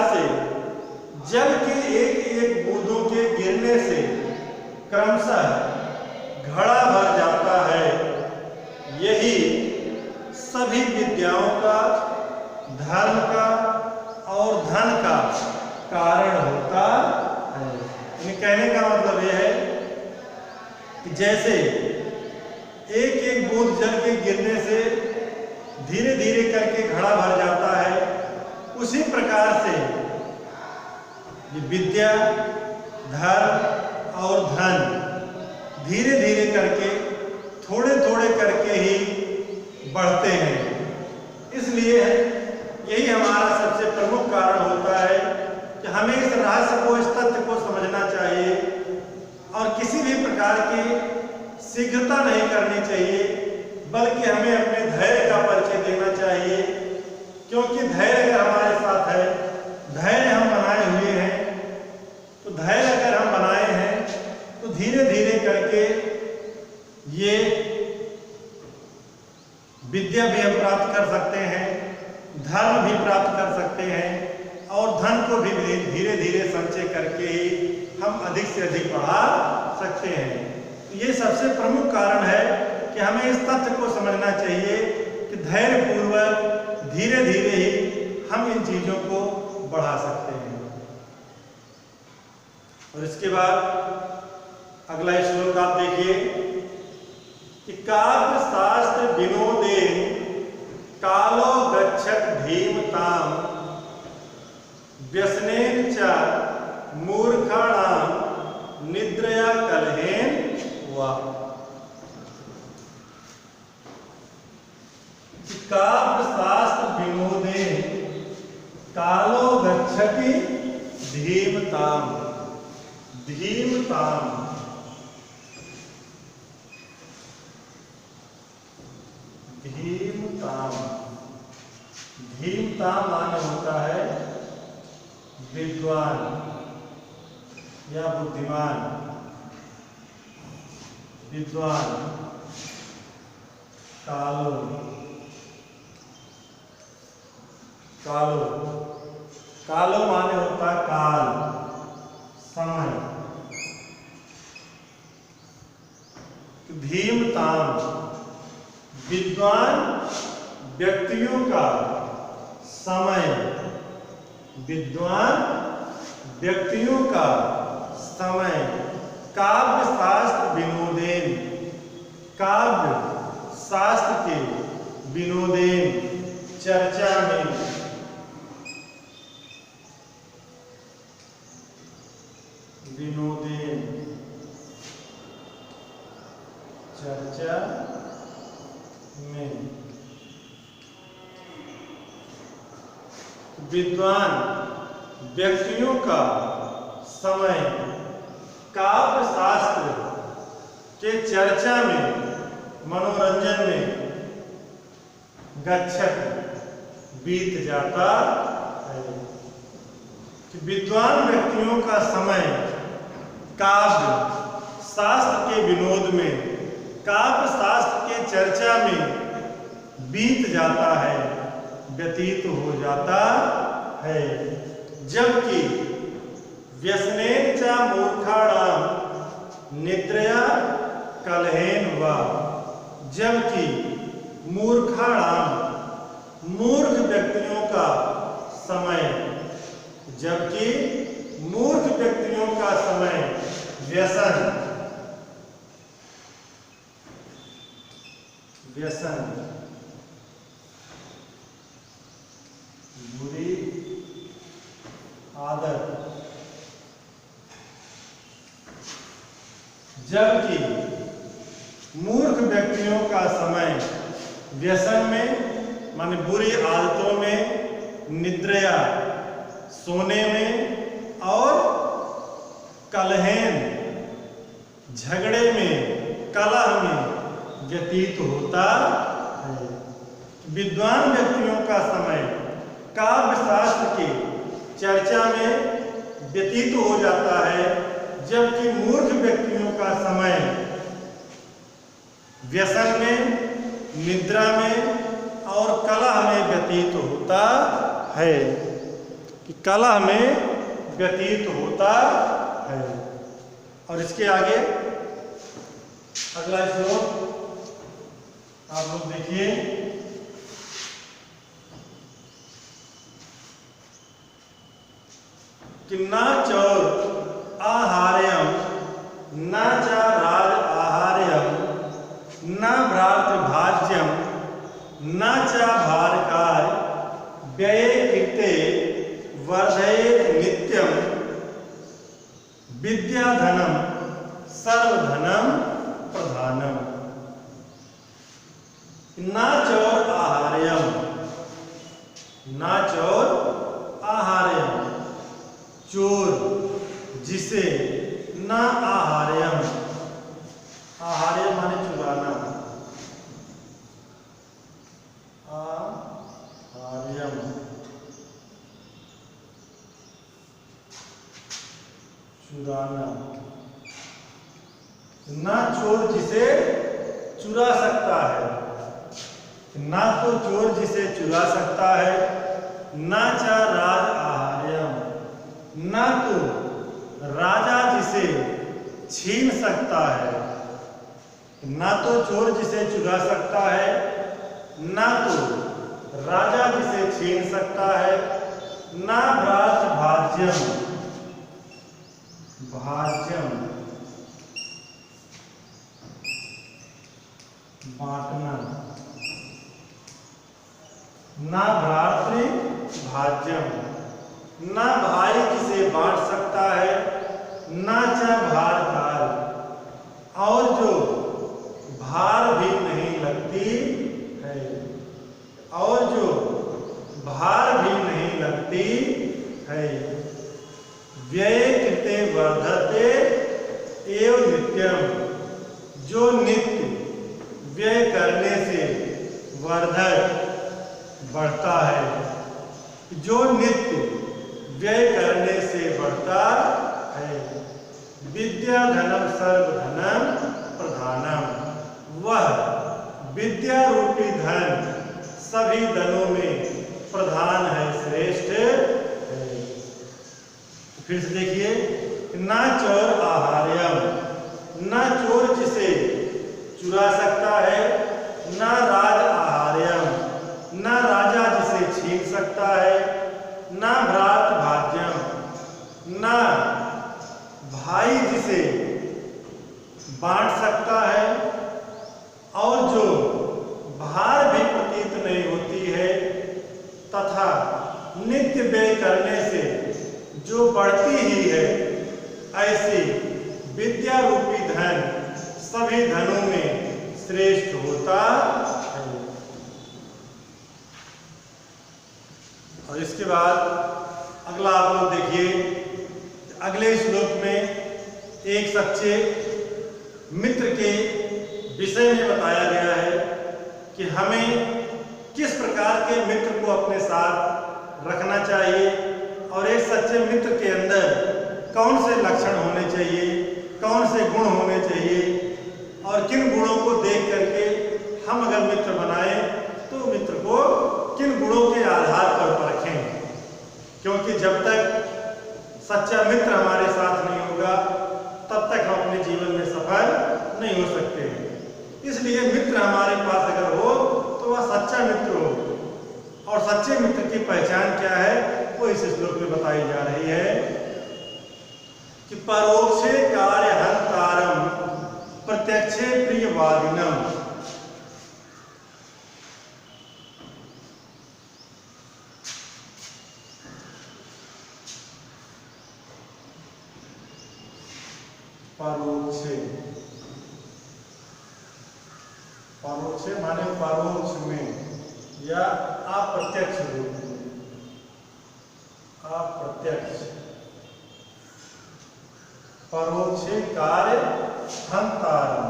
से जल के एक एक बूंदों के गिरने से क्रमशः घड़ा भर जाता है। यही सभी विद्याओं का, धर्म का और धन का कारण होता है। कहने का मतलब यह है कि जैसे एक एक बूंद जल के गिरने से धीरे धीरे करके घड़ा भर जाता है, उसी प्रकार से ये विद्या, धर्म और धन धीरे धीरे करके, थोड़े थोड़े करके ही बढ़ते हैं। इसलिए यही हमारा सबसे प्रमुख कारण होता है कि हमें इस रहस्य को, इस तथ्य को समझना चाहिए और किसी भी प्रकार की शीघ्रता नहीं करनी चाहिए, बल्कि हमें अपने धैर्य का परिचय देना चाहिए। क्योंकि धैर्य अगर हमारे साथ है, धैर्य हम बनाए हुए हैं, तो धैर्य अगर हम बनाए हैं तो धीरे धीरे करके ये विद्या भी हम प्राप्त कर सकते हैं, धर्म भी प्राप्त कर सकते हैं और धन को भी धीरे धीरे संचय करके ही हम अधिक से अधिक बढ़ा सकते हैं। ये सबसे प्रमुख कारण है कि हमें इस तथ्य को समझना चाहिए कि धैर्य पूर्वक धीरे धीरे ही हम इन चीजों को बढ़ा सकते हैं। और इसके बाद अगला श्लोक आप देखिए कि काव्य शास्त्र विनोदे कालो गच्छत धीमताम व्यसनेन च मूर्खाणाम निद्रया कलहेन वा। काव्य शास्त्र विनोदे कालो गच्छति धीमताम। धीमताम धीमताम धीमताम माने होता है विद्वान या बुद्धिमान। विद्वान। कालो, कालो, कालो माने होता है काल, समय। धीमताम विद्वान व्यक्तियों का समय, विद्वान व्यक्तियों का समय। काव्य शास्त्र विनोदेन, काव्य शास्त्र के विनोदेन चर्चा में, विनोदेन चर्चा में। विद्वान व्यक्तियों का समय काव्य शास्त्र के चर्चा में, मनोरंजन में गच्छत बीत जाता है। विद्वान व्यक्तियों का समय काव्य शास्त्र के विनोद में, काव्य शास्त्र के चर्चा में बीत जाता है, व्यतीत हो जाता है। जबकि व्यसनेन च मूर्खाणाम निद्रया कलहेन वा। जबकि मूर्खाणाम मूर्ख व्यक्तियों का समय, जबकि मूर्ख व्यक्तियों का समय व्यसन, व्यसन बुरी आदत। जबकि मूर्ख व्यक्तियों का समय व्यसन में माने बुरी आदतों में, निद्रया सोने में और कलहेन झगड़े में, कलह में व्यतीत होता है। विद्वान व्यक्तियों का समय काव्य शास्त्र की चर्चा में व्यतीत हो जाता है, जबकि मूर्ख व्यक्तियों का समय व्यसन में, निद्रा में और कलह में व्यतीत होता है। कि कलह में व्यतीत होता है। और इसके आगे अगला श्लोक आप लोग देखिए, कि न चौर आहार्यम न च राज आहार्यम न भ्रातृभाज्यम न च भारकार व्यये कृते वर्धयेत् नित्यम विद्याधनम सर्वधनम प्रधानम। न चौर आहार्यम, न चौर आहार्यम, चोर जिसे, न आहार्यम, आहार्यम माने चुराना, आहार्यम चुराना, ना चोर जिसे चुरा सकता है, ना तो चोर जिसे चुरा सकता है, ना च राज आहार्यम, ना तो राजा जिसे छीन सकता है, ना तो चोर जिसे चुरा सकता है, ना तो राजा जिसे छीन सकता है, ना भ्रातृभाज्यम, भाज्यम बांटना, ना भ्रातृभाज्यम, ना भाई जिसे बांट सकता है, ना च भारकार, और जो भार भी नहीं लगती है, और जो भार भी नहीं लगती है, व्यय कृते वर्धते एव नित्यम, जो नित्य व्यय करने से वर्धक बढ़ता है, जो नित्य व्यय करने से बढ़ता है, विद्या धनम सर्वधनम प्रधानम, वह विद्या रूपी धन सभी धनों में प्रधान है, श्रेष्ठ है। फिर से देखिए, ना चोर आहार्यम, ना चोर जिसे चुरा सकता है, ना राज आहार्यम, ना राजा जिसे छीन सकता है, ना भ्रातृभाज्यम, ना भाई जिसे बांट सकता है, और जो भार भी प्रतीत नहीं होती है, तथा नित्य व्यय करने से जो बढ़ती ही है, ऐसे विद्या रूपी धन सभी धनों में श्रेष्ठ होता है। और इसके बाद अगला आप लोग देखिए, अगले श्लोक में एक सच्चे मित्र के विषय में बताया गया है कि हमें किस प्रकार के मित्र को अपने साथ रखना चाहिए, और एक सच्चे मित्र के अंदर कौन से लक्षण होने चाहिए, कौन से गुण होने चाहिए, और किन गुणों को देख करके हम अगर मित्र बनाएं तो मित्र को किन गुणों के आधार पर परखें। क्योंकि जब तक सच्चा मित्र हमारे साथ नहीं होगा, तब तक हम अपने जीवन में सफल नहीं हो सकते हैं। इसलिए मित्र हमारे पास अगर हो तो वह सच्चा मित्र हो। और सच्चे मित्र की पहचान क्या है, वो इस श्लोक में बताई जा रही है कि परोक्षे कार्य हंतारम प्रत्यक्षे प्रियवादिनम। परोक्षे, परोक्षे माने परोक्ष में या अप्रत्यक्ष रूप में, अप्रत्यक्ष। परोक्षे कार्य हंतारम,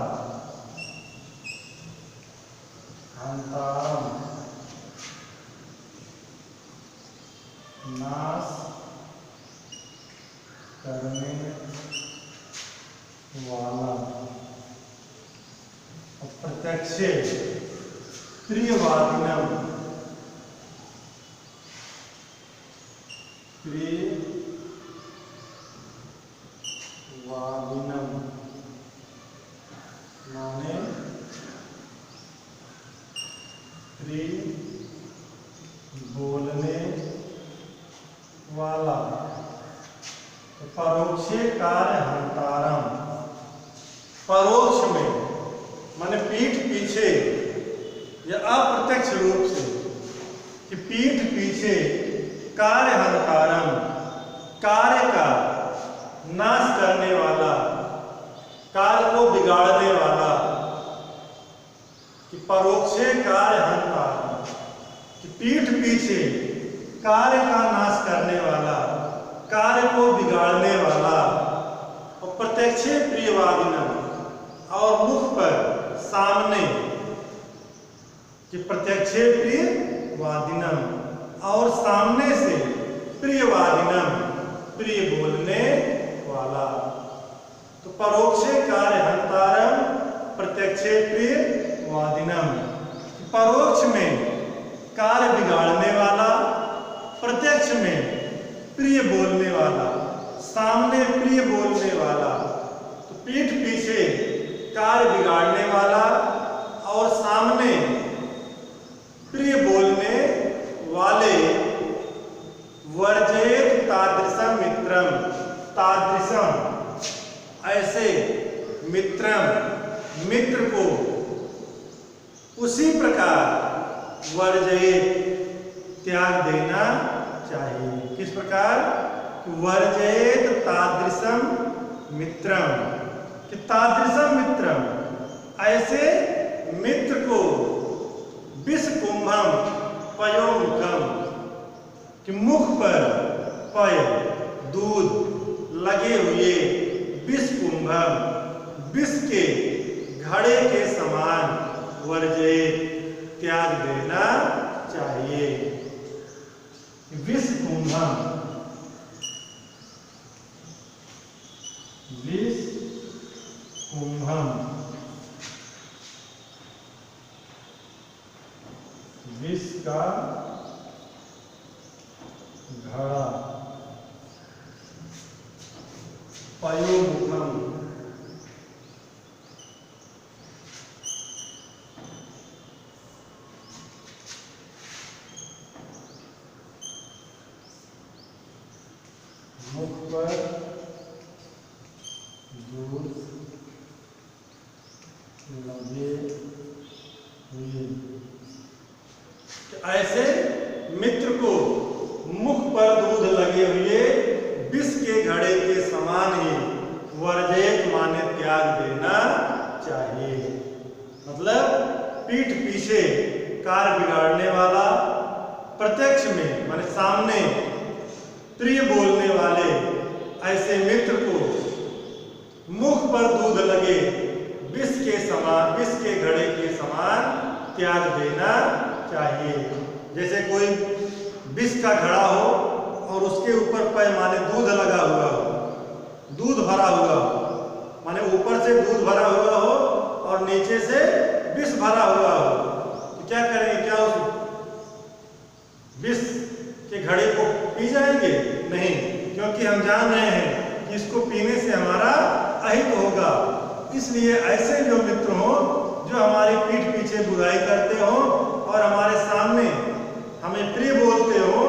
हंतारम नाश करने वाला, अप्रत्यक्षे प्रियवादिनम प्रियवादिनम माने प्रिय बोलने वाला। तो परोक्षे कार्य हंतारम, परोक्ष में माने पीठ पीछे या अप्रत्यक्ष रूप से कि पीठ पीछे कार्य हंतारम, कार्य का नाश करने वाला, कार्य को बिगाड़ने वाला। कि परोक्षे कार्य हंतारम, कि पीठ पीछे कार्य का नाश करने वाला, कार्य को बिगाड़ने वाला। और प्रत्यक्षे प्रियवादिनम, और मुख पर सामने कि प्रत्यक्षे प्रियवादिनम, और सामने से प्रियवादिनम, प्रिय बोलने वाला। तो परोक्षे कार्य हंतारम, प्रत्यक्षे प्रियवादिनम, परोक्ष में कार्य बिगाड़ने वाला, प्रत्यक्ष में प्रिय बोलने वाला, सामने प्रिय बोलने वाला। तो पीठ पीछे कार्य बिगाड़ने वाला और सामने प्रिय बोलने वाले। वर्जयेत तादृशम मित्रम, तादृशम ऐसे मित्रम, मित्र को उसी प्रकार वर्जयेत त्याग देना चाहिए। किस प्रकार? वर्जयेत तादृशम मित्रम, कि तादृशम मित्रम ऐसे मित्र को विष कुंभम पयोमुखम, कि मुख पर पय दूध लगे हुए विष कुंभम, विष के घड़े के समान वर्जयेत त्याग देना चाहिए। विष कुंभम, विष कुंभम, विष का घड़ा, पयोमुखम, मुख पर दूध लगे हुए। ऐसे मित्र को मुख पर दूध लगे हुए विष के घड़े के समान ही वर्जयेत माने त्याग देना चाहिए। मतलब पीठ पीछे कार्य बिगाड़ने वाला, प्रत्यक्ष में माने सामने प्रिय बोलने वाले ऐसे मित्र को मुख पर दूध लगे विष के समान, विष के घड़े के समान त्याग देना चाहिए। जैसे कोई विष का घड़ा हो और उसके ऊपर पैमाने दूध लगा हुआ हो, दूध भरा हुआ हो, माने ऊपर से दूध भरा हुआ हो और नीचे से विष भरा हुआ हो, तो क्या करेंगे? क्या उस विष के घड़े को पी जाएंगे? नहीं, क्योंकि हम जान रहे हैं कि इसको पीने से हमारा अहित होगा। इसलिए ऐसे जो मित्र हो जो हमारी पीठ पीछे बुराई करते हो और हमारे सामने हमें प्रिय बोलते हो,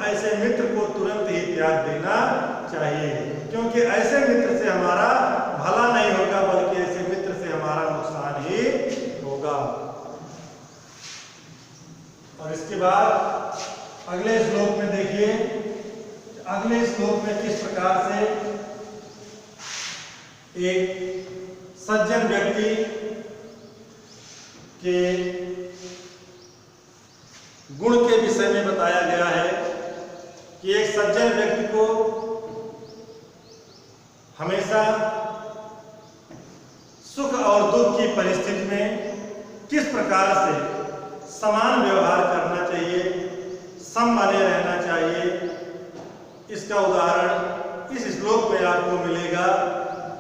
ऐसे मित्र को तुरंत ही त्याग देना चाहिए। क्योंकि ऐसे मित्र से हमारा भला नहीं होगा, बल्कि ऐसे मित्र से हमारा नुकसान ही होगा। और इसके बाद अगले श्लोक में देखिए, अगले श्लोक में किस प्रकार से एक सज्जन व्यक्ति के गुण के विषय में बताया गया है कि एक सज्जन व्यक्ति को हमेशा सुख और दुख की परिस्थिति में किस प्रकार से समान व्यवहार करना चाहिए, सम बने रहना चाहिए। इसका उदाहरण इस श्लोक में आपको मिलेगा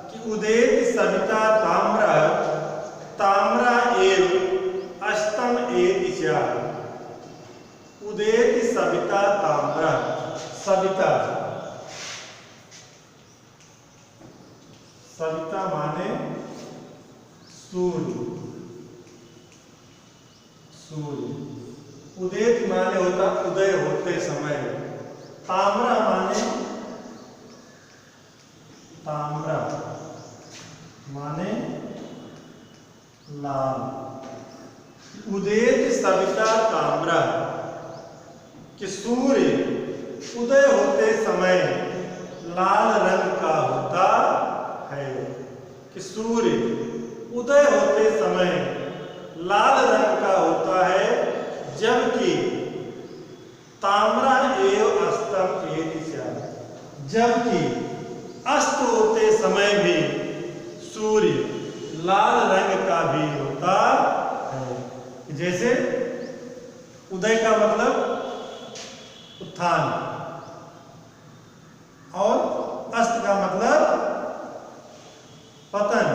कि उदेत सविता ताम्र ताम्र एव अष्टम एति च। उदेत सविता ताम्र, सविता, सविता माने सूर्य, सूर्य। उदित माने होता उदय होते समय। ताम्रा माने, ताम्रा माने लाल। उदित सविता ताम्रा कि सूर्य उदय होते समय लाल रंग का होता है, कि सूर्य उदय होते समय लाल रंग का होता है, जबकि ताम्रा एव अस्तम एदिशा, जबकि अस्त होते समय भी सूर्य लाल रंग का भी होता है। जैसे उदय का मतलब उत्थान और अस्त का मतलब पतन,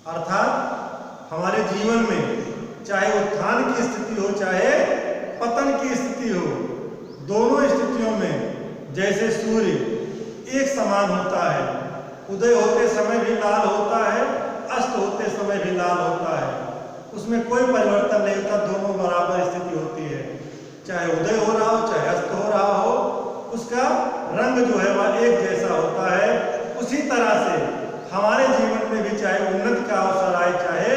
अर्थात हमारे जीवन में चाहे उत्थान की स्थिति हो चाहे पतन की स्थिति हो, दोनों स्थितियों में जैसे सूर्य एक समान होता है, उदय होते समय भी लाल होता है, अस्त होते समय भी लाल होता है, उसमें कोई परिवर्तन नहीं होता, दोनों बराबर स्थिति होती है। चाहे उदय हो रहा हो चाहे अस्त हो रहा हो, उसका रंग जो है वह एक जैसा होता है। उसी तरह से हमारे जीवन में भी चाहे उन्नति का अवसर आए चाहे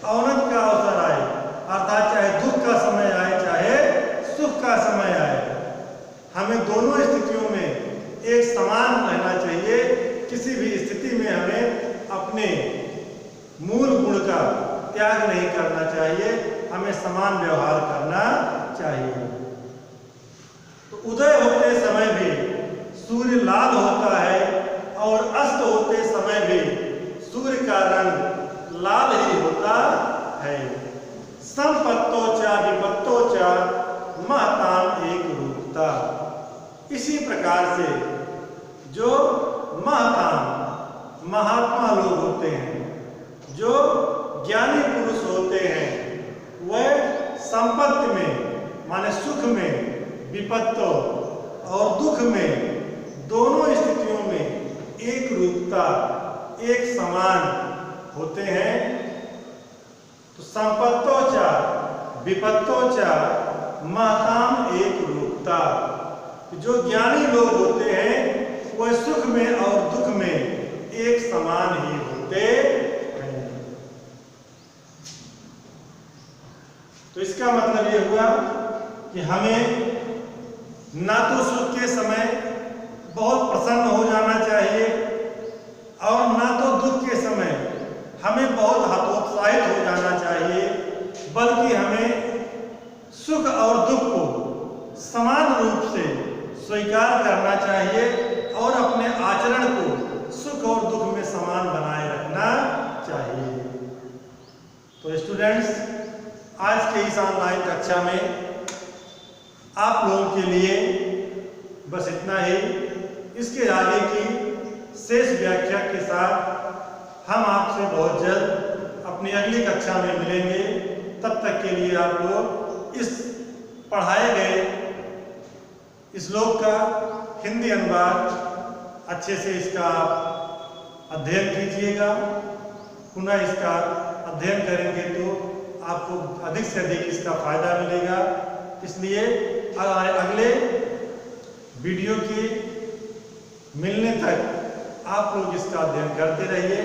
अवनति का अवसर आए, अर्थात चाहे दुख का समय आए चाहे सुख का समय आए, हमें दोनों स्थितियों में एक समान रहना चाहिए। किसी भी स्थिति में हमें अपने मूल गुण का त्याग नहीं करना चाहिए, हमें समान व्यवहार करना चाहिए। तो उदय होते समय भी सूर्य लाल होता है और अस्त होते समय भी सूर्य का रंग लाल ही होता है। संपत्तोचा विपत्तोचा महताम एक रूपता। इसी प्रकार से जो महताम महात्मा लोग होते हैं, जो ज्ञानी पुरुष होते हैं, वह संपत्ति में माने सुख में, विपत्तों और दुख में, दोनों स्थितियों में एक रूपता एक समान होते हैं। तो संपत्तोचा विपत्तोचा महताम एक रूपता। जो ज्ञानी लोग होते हैं वह सुख में और दुख में एक समान ही होते हैं। तो इसका मतलब ये हुआ कि हमें ना तो सुख के समय बहुत प्रसन्न हो जाना चाहिए और ना तो दुख के समय हमें बहुत हतोत्साहित हो जाना चाहिए, बल्कि हमें सुख और दुख को समान रूप से स्वीकार करना चाहिए और अपने आचरण को सुख और दुख में समान बनाए रखना चाहिए। तो स्टूडेंट्स, आज के इस ऑनलाइन कक्षा में आप लोगों के लिए बस इतना ही। इसके आगे की शेष व्याख्या के साथ हम आपसे बहुत जल्द अपनी अगली कक्षा में मिलेंगे। तब तक के लिए आप लोग इस पढ़ाए गए श्लोक का हिंदी अनुवाद अच्छे से इसका अध्ययन कीजिएगा। पुनः इसका अध्ययन करेंगे तो आपको अधिक से अधिक इसका फायदा मिलेगा। इसलिए अगले वीडियो के मिलने तक आप लोग इसका अध्ययन करते रहिए।